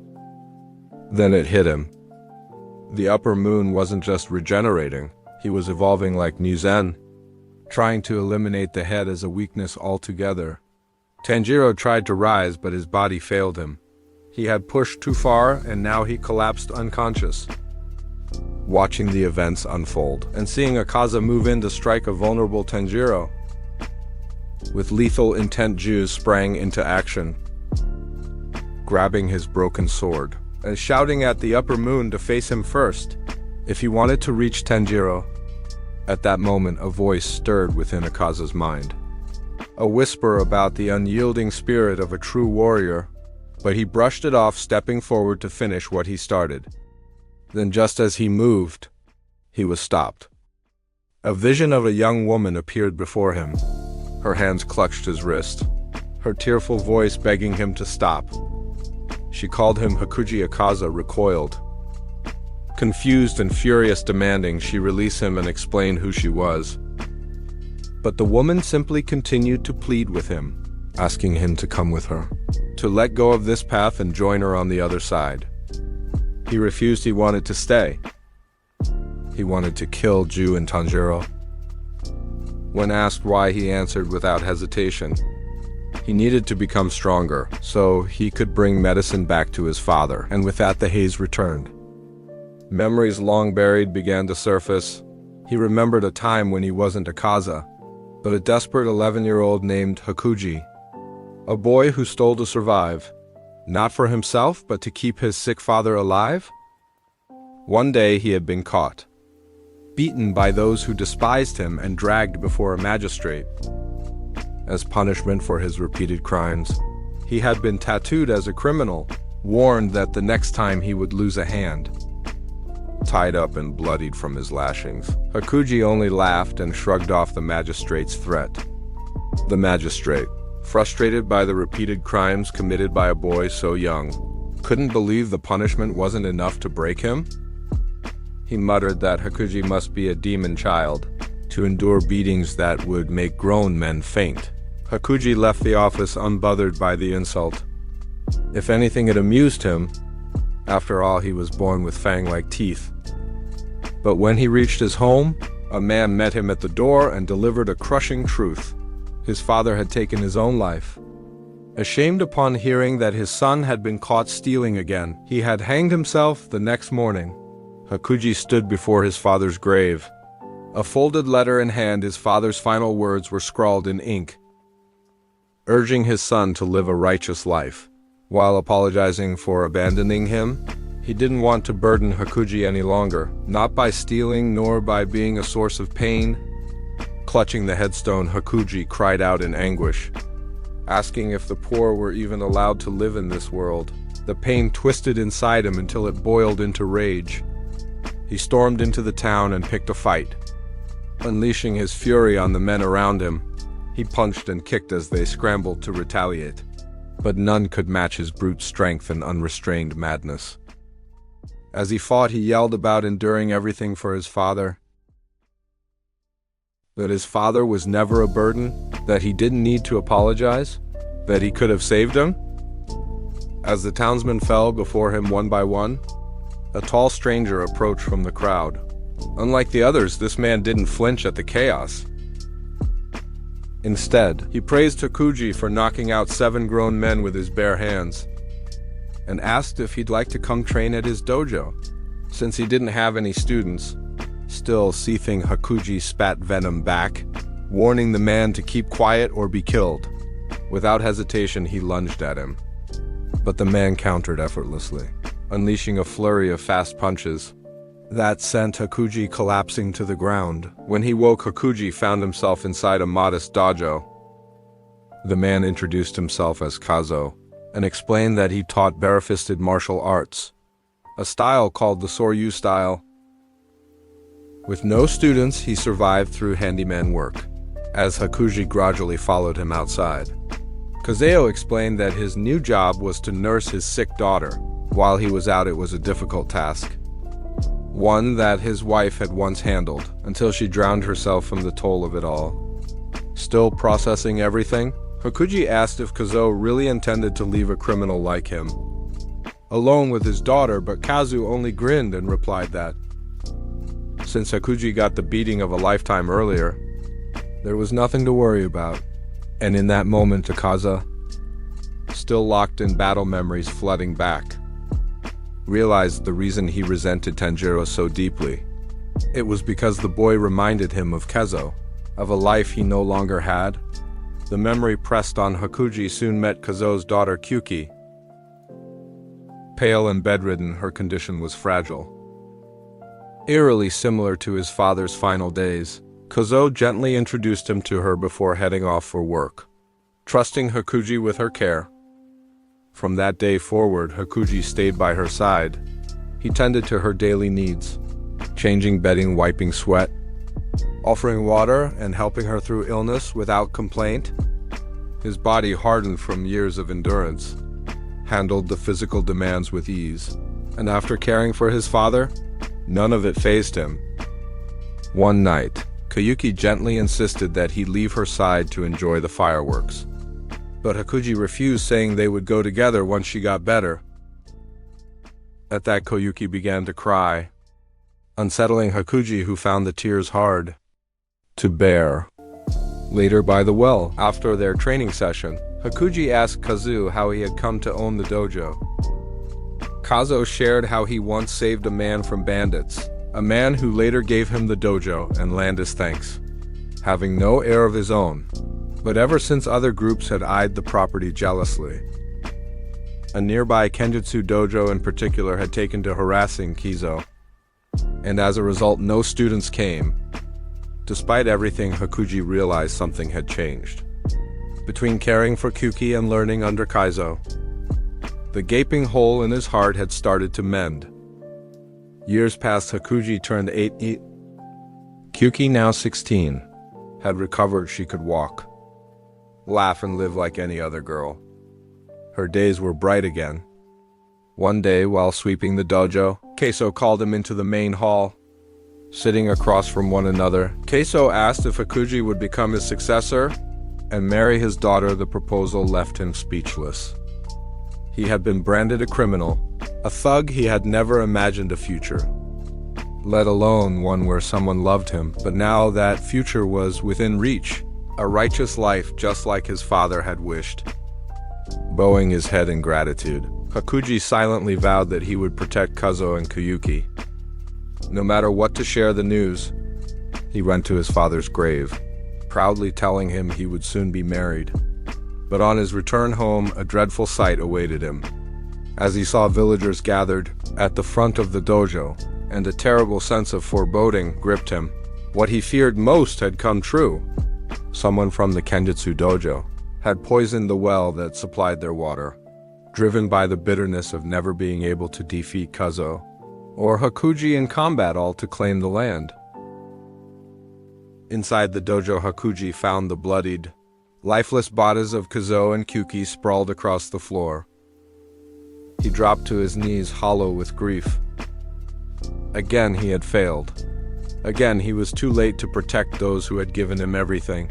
Then it hit him. The Upper Moon wasn't just regenerating, he was evolving like Muzen, trying to eliminate the head as a weakness altogether. Tanjiro tried to rise, but his body failed him. He had pushed too far, and now he collapsed unconscious. Watching the events unfold, and seeing Akaza move in to strike a vulnerable Tanjiro. With lethal intent, Gyu sprang into action, grabbing his broken sword, and shouting at the Upper Moon to face him first, if he wanted to reach Tanjiro. At that moment, a voice stirred within Akaza's mind. A whisper about the unyielding spirit of a true warrior, but he brushed it off, stepping forward to finish what he started. Then just as he moved, he was stopped. A vision of a young woman appeared before him. Her hands clutched his wrist, her tearful voice begging him to stop. She called him Hakuji. Akaza recoiled. Confused and furious, demanding she release him and explain who she was. But the woman simply continued to plead with him, asking him to come with her, to let go of this path and join her on the other side. He refused. He wanted to stay. He wanted to kill Gyu and Tanjiro. When asked why, he answered without hesitation. He needed to become stronger, so he could bring medicine back to his father, and with that the haze returned. Memories long buried began to surface. He remembered a time when he wasn't Akaza, but a desperate 11-year-old named Hakuji. A boy who stole to survive, not for himself, but to keep his sick father alive. One day he had been caught, beaten by those who despised him and dragged before a magistrate. As punishment for his repeated crimes, he had been tattooed as a criminal, warned that the next time he would lose a hand. Tied up and bloodied from his lashings, Hakuji only laughed and shrugged off the magistrate's threat. The magistrate, frustrated by the repeated crimes committed by a boy so young, couldn't believe the punishment wasn't enough to break him. He muttered that Hakuji must be a demon child, to endure beatings that would make grown men faint. Hakuji left the office unbothered by the insult. If anything, it amused him. After all, he was born with fang-like teeth. But when he reached his home, a man met him at the door and delivered a crushing truth. His father had taken his own life. Ashamed upon hearing that his son had been caught stealing again, he had hanged himself the next morning. Hakuji stood before his father's grave. A folded letter in hand, his father's final words were scrawled in ink, urging his son to live a righteous life. While apologizing for abandoning him, he didn't want to burden Hakuji any longer, not by stealing nor by being a source of pain. Clutching the headstone, Hakuji cried out in anguish, asking if the poor were even allowed to live in this world. The pain twisted inside him until it boiled into rage. He stormed into the town and picked a fight. Unleashing his fury on the men around him, he punched and kicked as they scrambled to retaliate. But none could match his brute strength and unrestrained madness. As he fought, he yelled about enduring everything for his father. That his father was never a burden, that he didn't need to apologize, that he could have saved him. As the townsmen fell before him one by one, a tall stranger approached from the crowd. Unlike the others, this man didn't flinch at the chaos. Instead, he praised Hakuji for knocking out 7 grown men with his bare hands, and asked if he'd like to come train at his dojo, since he didn't have any students. Still seething, Hakuji spat venom back, warning the man to keep quiet or be killed. Without hesitation, he lunged at him, but the man countered effortlessly. unleashing a flurry of fast punches. That sent Hakuji collapsing to the ground. When he woke, Hakuji found himself inside a modest dojo. The man introduced himself as Kazo and explained that he taught bare-fisted martial arts, a style called the Soryu style. With no students, he survived through handyman work, as Hakuji gradually followed him outside. Kazeo explained that his new job was to nurse his sick daughter. While he was out, it was a difficult task, one that his wife had once handled, until she drowned herself from the toll of it all. Still processing everything, Hakuji asked if Kazo really intended to leave a criminal like him alone with his daughter, but Kazu only grinned and replied that, since Hakuji got the beating of a lifetime earlier, there was nothing to worry about. And in that moment, Akaza, still locked in battle memories flooding back, realized the reason he resented Tanjiro so deeply. It was because the boy reminded him of Kezo, of a life he no longer had. The memory pressed on. Hakuji soon met Kazo's daughter Kyuki. Pale and bedridden, her condition was fragile. Eerily similar to his father's final days, Kazo gently introduced him to her before heading off for work, trusting Hakuji with her care. From that day forward, Hakuji stayed by her side. He tended to her daily needs, changing bedding, wiping sweat, offering water, and helping her through illness without complaint. His body, hardened from years of endurance, handled the physical demands with ease, and after caring for his father, none of it fazed him. One night, Kayuki gently insisted that he leave her side to enjoy the fireworks, but Hakuji refused, saying they would go together once she got better. At that, Koyuki began to cry, unsettling Hakuji, who found the tears hard to bear. Later, by the well, after their training session, Hakuji asked Kazu how he had come to own the dojo. Kazo shared how he once saved a man from bandits, a man who later gave him the dojo and lent his thanks, having no heir of his own. But ever since, other groups had eyed the property jealously. A nearby Kenjutsu dojo in particular had taken to harassing Kizo, and as a result, no students came. Despite everything, Hakuji realized something had changed. Between caring for Kyuki and learning under Kaizo, the gaping hole in his heart had started to mend. Years passed. Hakuji turned 8. Kyuki, now 16, had recovered. She could walk, laugh, and live like any other girl. Her days were bright again. One day, while sweeping the dojo, Keiso called him into the main hall. Sitting across from one another, Keiso asked if Hakuji would become his successor and marry his daughter. The proposal left him speechless. He had been branded a criminal, a thug. He had never imagined a future, let alone one where someone loved him. But now that future was within reach, a righteous life just like his father had wished. Bowing his head in gratitude, Hakuji silently vowed that he would protect Kazo and Kuyuki. No matter what, to share the news, he went to his father's grave, proudly telling him he would soon be married. But on his return home, a dreadful sight awaited him, as he saw villagers gathered at the front of the dojo, and a terrible sense of foreboding gripped him. What he feared most had come true. Someone from the Kenjutsu dojo had poisoned the well that supplied their water, driven by the bitterness of never being able to defeat Kazo or Hakuji in combat, all to claim the land. Inside the dojo, Hakuji found the bloodied, lifeless bodies of Kazo and Kyuki sprawled across the floor. He dropped to his knees, hollow with grief. Again he had failed. Again he was too late to protect those who had given him everything.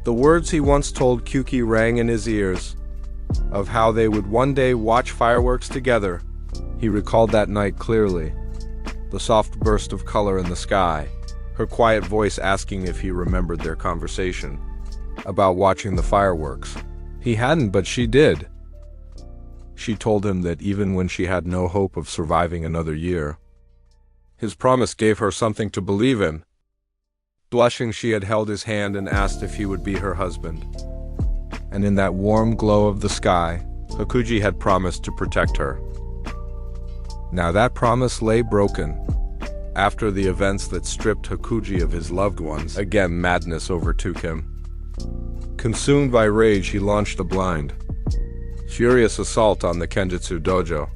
The words he once told Kyuki rang in his ears, of how they would one day watch fireworks together. He recalled that night clearly, the soft burst of color in the sky, her quiet voice asking if he remembered their conversation about watching the fireworks. He hadn't, but she did. She told him that even when she had no hope of surviving another year, his promise gave her something to believe in. Blushing, she had held his hand and asked if he would be her husband. And in that warm glow of the sky, Hakuji had promised to protect her. Now that promise lay broken. After the events that stripped Hakuji of his loved ones, again madness overtook him. Consumed by rage, he launched a blind, furious assault on the Kenjutsu dojo,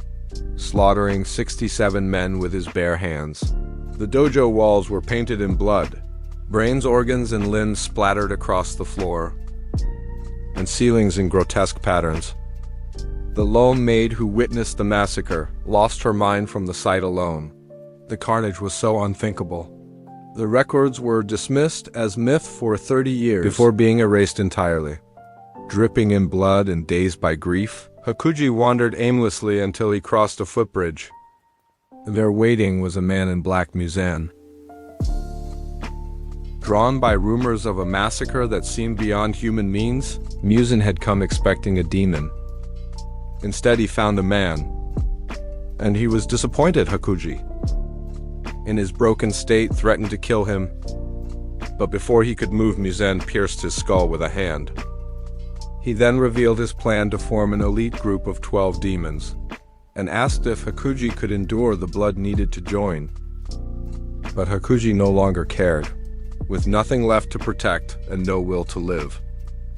slaughtering 67 men with his bare hands. The dojo walls were painted in blood, brains, organs, and limbs splattered across the floor, and ceilings in grotesque patterns. The lone maid who witnessed the massacre lost her mind from the sight alone. The carnage was so unthinkable. The records were dismissed as myth for 30 years before being erased entirely. Dripping in blood and dazed by grief, Hakuji wandered aimlessly until he crossed a footbridge. There waiting was a man in black Muzan. Drawn by rumors of a massacre that seemed beyond human means, Muzan had come expecting a demon. Instead, he found a man, and he was disappointed. Hakuji, in his broken state, threatened to kill him, but before he could move, Muzan pierced his skull with a hand. He then revealed his plan to form an elite group of 12 demons, and asked if Hakuji could endure the blood needed to join. But Hakuji no longer cared. With nothing left to protect and no will to live,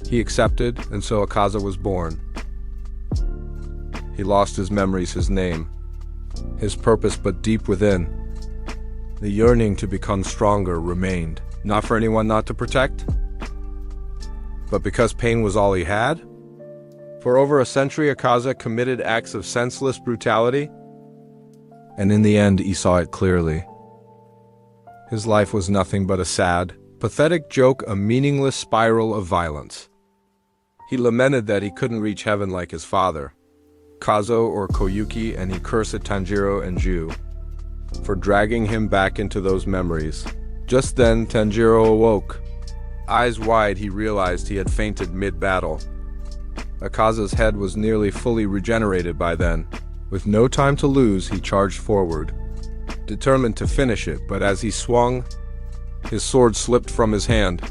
he accepted, and so Akaza was born. He lost his memories, his name, his purpose, but deep within, the yearning to become stronger remained. Not for anyone not to protect, but because pain was all he had. For over a century, Akaza committed acts of senseless brutality, and in the end, he saw it clearly. His life was nothing but a sad, pathetic joke, a meaningless spiral of violence. He lamented that he couldn't reach heaven like his father, Kazo or Koyuki, and he cursed Tanjiro and Ju for dragging him back into those memories. Just then, Tanjiro awoke. Eyes wide, he realized he had fainted mid-battle. Akaza's head was nearly fully regenerated by then. With no time to lose, he charged forward, determined to finish it, but as he swung, his sword slipped from his hand.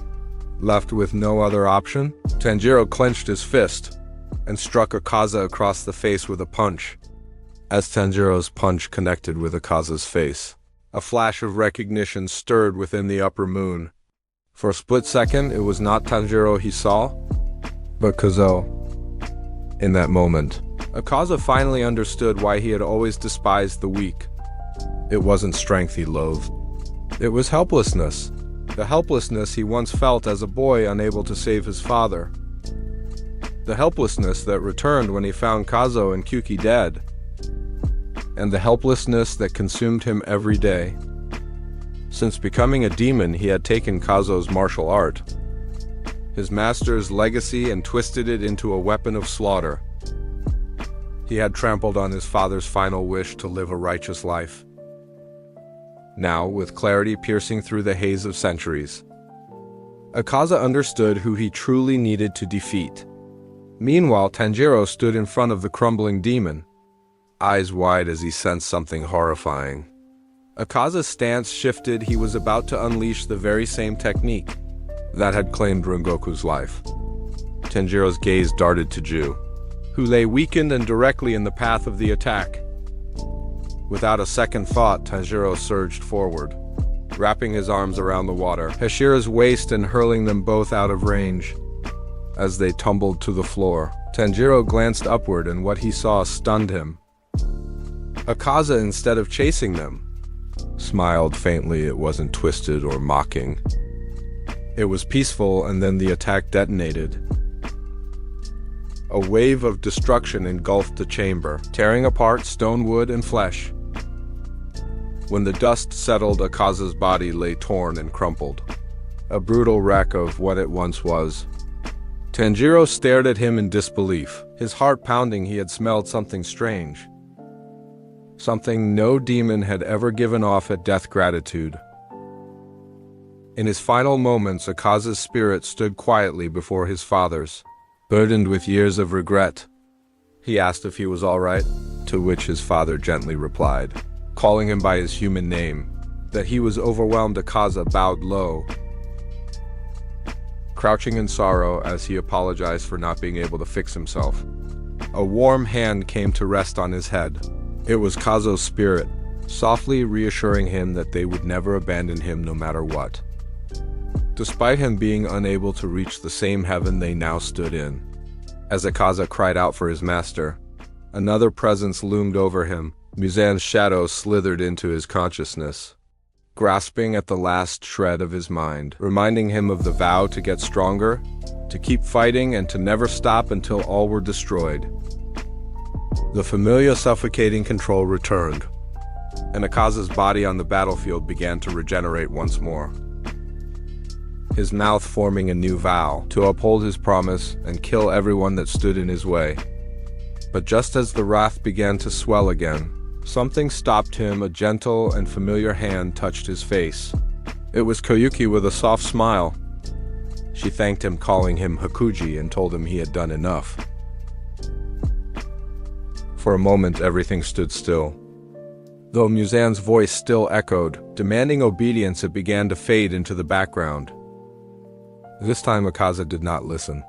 Left with no other option, Tanjiro clenched his fist and struck Akaza across the face with a punch. As Tanjiro's punch connected with Akaza's face, a flash of recognition stirred within the upper moon. For a split second, it was not Tanjiro he saw, but Kazo. In that moment, Akaza finally understood why he had always despised the weak. It wasn't strength he loathed. It was helplessness. The helplessness he once felt as a boy unable to save his father. The helplessness that returned when he found Kazo and Kyuki dead. And the helplessness that consumed him every day. Since becoming a demon, he had taken Kazo's martial art, his master's legacy, and twisted it into a weapon of slaughter. He had trampled on his father's final wish to live a righteous life. Now, with clarity piercing through the haze of centuries, Akaza understood who he truly needed to defeat. Meanwhile, Tanjiro stood in front of the crumbling demon, eyes wide as he sensed something horrifying. Akaza's stance shifted. He was about to unleash the very same technique that had claimed Rengoku's life. Tanjiro's gaze darted to Ju, who lay weakened and directly in the path of the attack. Without a second thought, Tanjiro surged forward, wrapping his arms around the water, Hashira's waist, and hurling them both out of range. As they tumbled to the floor, Tanjiro glanced upward, and what he saw stunned him. Akaza, instead of chasing them, smiled faintly. It wasn't twisted or mocking. It was peaceful, and then the attack detonated. A wave of destruction engulfed the chamber, tearing apart stone, wood, and flesh. When the dust settled, Akaza's body lay torn and crumpled, a brutal wreck of what it once was. Tanjiro stared at him in disbelief, his heart pounding. He had smelled something strange. Something no demon had ever given off at death: gratitude. In his final moments, Akaza's spirit stood quietly before his father's, burdened with years of regret. He asked if he was all right, to which his father gently replied, calling him by his human name. That he was overwhelmed, Akaza bowed low, crouching in sorrow as he apologized for not being able to fix himself. A warm hand came to rest on his head. It was Kazo's spirit, softly reassuring him that they would never abandon him no matter what. Despite him being unable to reach the same heaven they now stood in. As Akaza cried out for his master, another presence loomed over him. Muzan's shadow slithered into his consciousness, grasping at the last shred of his mind, reminding him of the vow to get stronger, to keep fighting, and to never stop until all were destroyed. The familiar suffocating control returned, and Akaza's body on the battlefield began to regenerate once more, his mouth forming a new vow to uphold his promise and kill everyone that stood in his way. But just as the wrath began to swell again, something stopped him. A gentle and familiar hand touched his face. It was Koyuki with a soft smile. She thanked him, calling him Hakuji, and told him he had done enough. For a moment, everything stood still. Though Muzan's voice still echoed, demanding obedience, it began to fade into the background. This time, Akaza did not listen.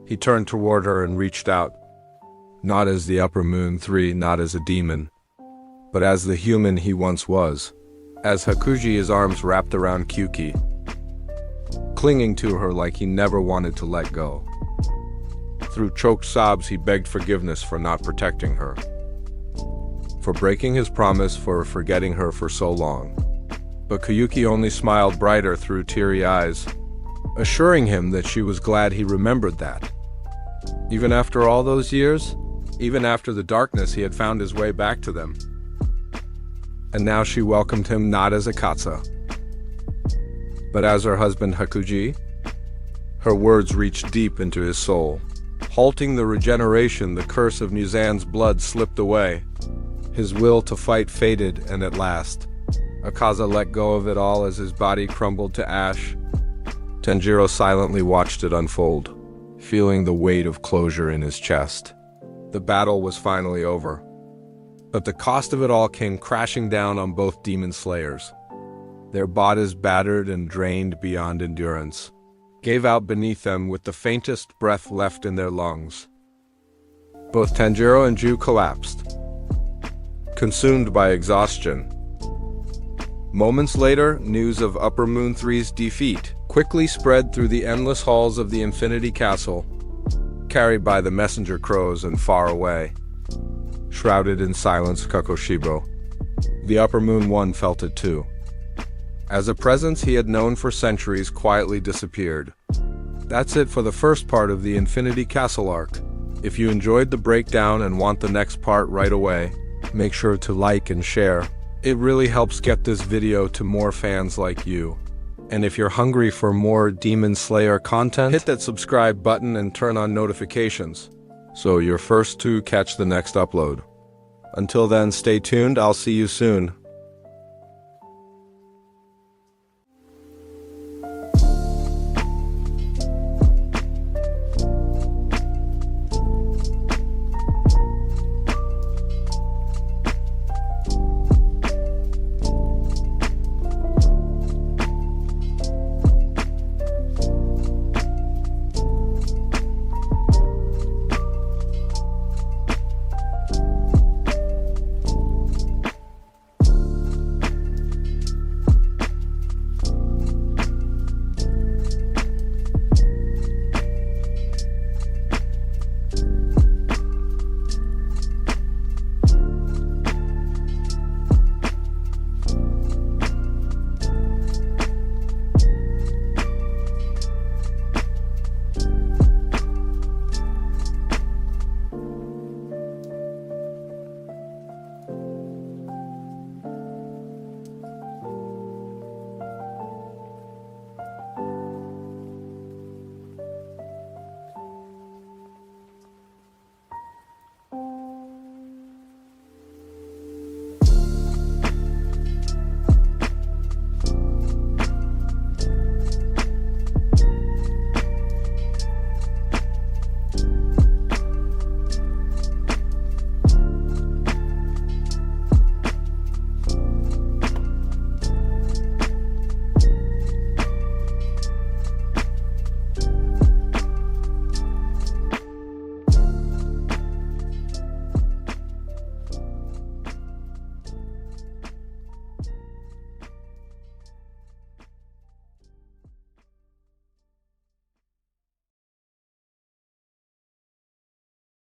He turned toward her and reached out. Not as the Upper Moon 3, not as a demon, but as the human he once was. As Hakuji, his arms wrapped around Kyuki, clinging to her like he never wanted to let go. Through choked sobs, he begged forgiveness for not protecting her, for breaking his promise, for forgetting her for so long. But Koyuki only smiled brighter through teary eyes, assuring him that she was glad he remembered that. Even after all those years, even after the darkness, he had found his way back to them. And now she welcomed him not as Akaza, but as her husband Hakuji. Her words reached deep into his soul. Halting the regeneration, the curse of Muzan's blood slipped away. His will to fight faded, and at last, Akaza let go of it all as his body crumbled to ash. Tanjiro silently watched it unfold, feeling the weight of closure in his chest. The battle was finally over, but the cost of it all came crashing down on both demon slayers. Their bodies, battered and drained beyond endurance, gave out beneath them with the faintest breath left in their lungs. Both Tanjiro and Ju collapsed, consumed by exhaustion. Moments later, news of Upper Moon 3's defeat quickly spread through the endless halls of the Infinity Castle, carried by the messenger crows, and far away, shrouded in silence, Kakoshibo. The Upper Moon One felt it too. As a presence he had known for centuries quietly disappeared. That's it for the first part of the Infinity Castle arc. If you enjoyed the breakdown and want the next part right away, make sure to like and share. It really helps get this video to more fans like you. And if you're hungry for more Demon Slayer content, hit that subscribe button and turn on notifications, so you're first to catch the next upload. Until then, stay tuned. I'll see you soon.